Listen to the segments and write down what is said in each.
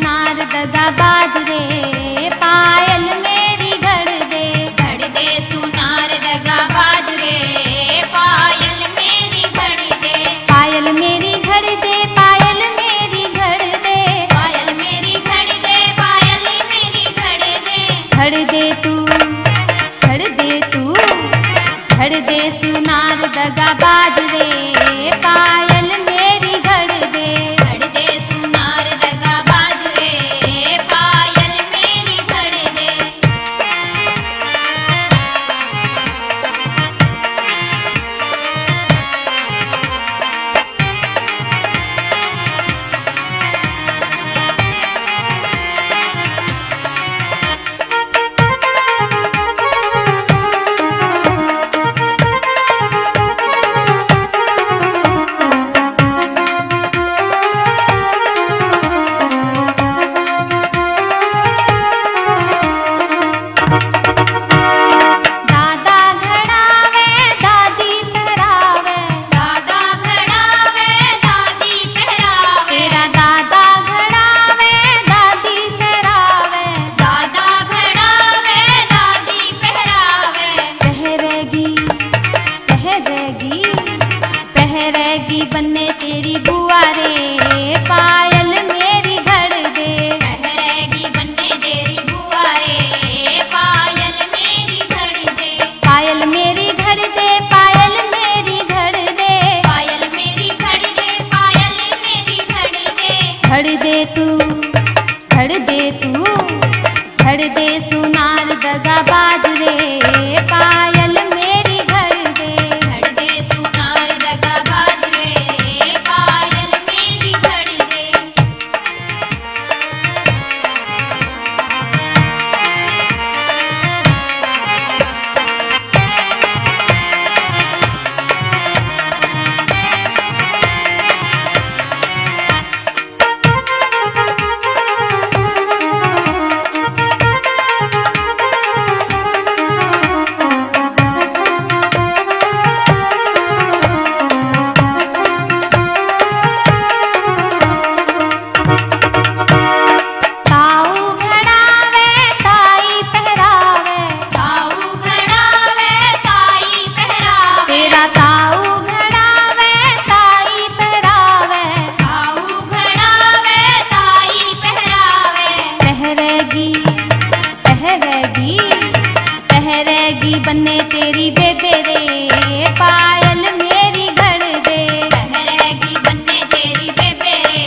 सुनार दगा बाज रे, पायल मेरी घड़ दे सुनार दगा बाज रे, पायल मेरी घड़ दे, पायल मेरी घड़ दे, पायल मेरी घड़ दे, पायल मेरी घड़ दे, पायल मेरी घड़ दे, घड़ दे तू, घड़ दे तू, घड़ दे सुनार दगा बाज रे, पायल मेरी घड़ दे, घड़ दे सुनार दगा बाज रे, पायल मेरी घड़ दे। बन्ने तेरी बुआ रे, पायल मेरी घड़ दे, पहरेगी बन्ने तेरी बुआ रे, पायल मेरी घड़ दे, पायल मेरी घड़ दे, पायल मेरी घड़ दे, पायल मेरी घड़ दे, पायल मेरी घड़ दे, घड़ दे तू, घड़ दे तू, घड़ दे सुनार दगा बाज रे, पायल मेरी घड़ दे, घड़ दे सुनार दगा बाज रे, पायल मेरी घड़ दे। बन्ने तेरी बेबे रे, पायल मेरी घड़ दे, पहरेगी बन्ने तेरी बेबे रे,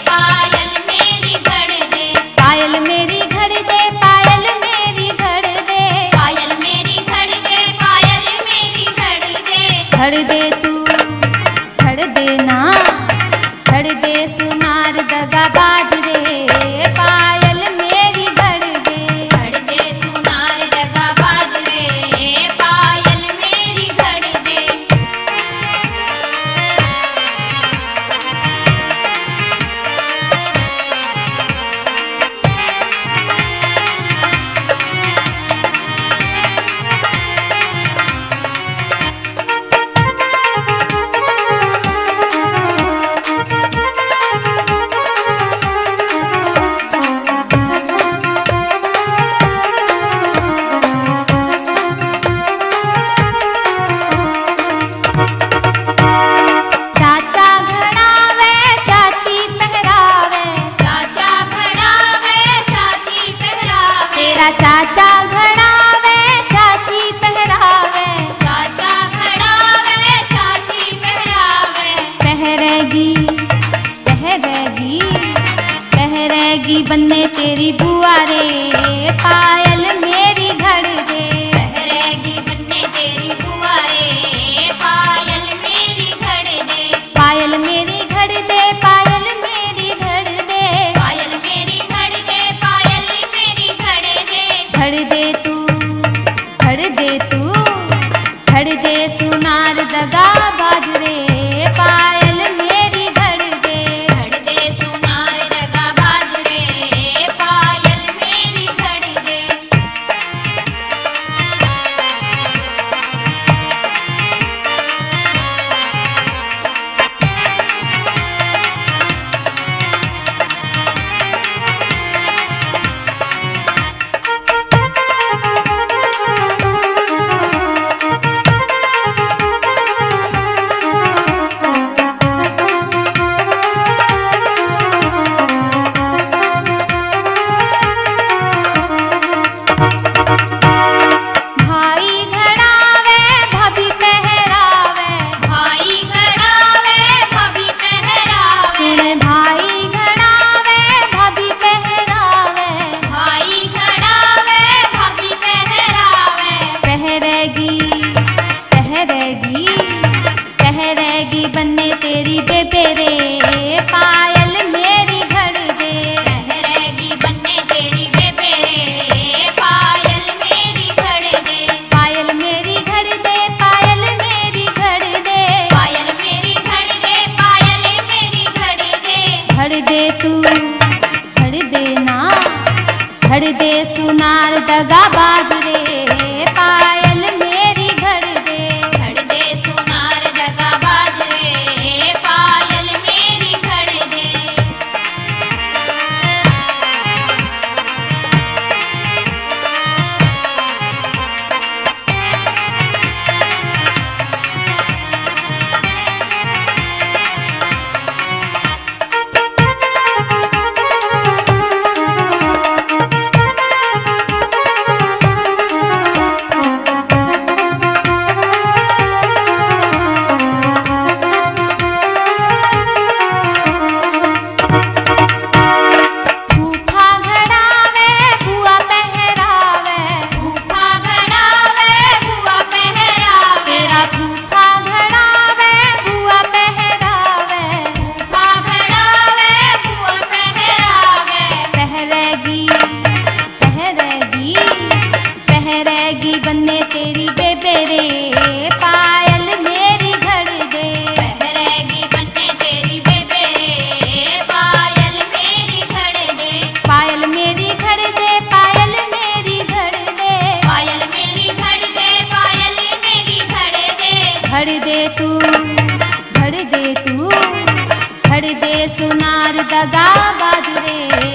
पायल मेरी घड़ दे, पायल मेरी घड़ दे, पायल मेरी घड़ दे, पायल मेरी घड़ दे, पायल मेरी घड़ दे, घड़ दे तू, घड़ दे ना, घड़ दे सुनार दगा बाज रे, पायल मेरी घड़ दे, घड़ दे सुनार दगा बाज रे, पायल मेरी घड़ दे। चाचा घड़ावे चाची पहरावे, चाचा घड़ावे चाची पहरावे, पहरेगी पहरेगी पहरेगी बन्ने तेरी बुआ रे, पायल मेरी घड़ दे, पहरेगी बन्ने तेरी बुआ रे, पायल मेरी घड़ दे, पायल मेरी घड़ दे, पायल मेरी घड़ दे, पायल मेरी घड़ दे, पायल मेरी घड़ दे, घड़ दे तू, घड़ दे तू, घड़ दे सुनार दगा बाज रे, पायल मेरी घड़ दे, घड़ दे सुनार दगा बाज रे, पायल मेरी घड़ दे। दगा बाज रे, पायल मेरी घर दे। धड़ दे सुनार दगा बाज रे, पायल मेरी धड़ दे। बन्ने तेरी बेबे रे, पायल मेरी घर दे। पहरेगी बन्ने तेरी बेबे रे, पायल मेरी धड़ दे। पायल मेरी घर दे, पायल मेरी घर दे। पायल मेरी धड़ दे, पायल मेरी धड़ दे। धड़ दे तू, धड़ दे तू, धड़ दे सुनार दगा बाज रे।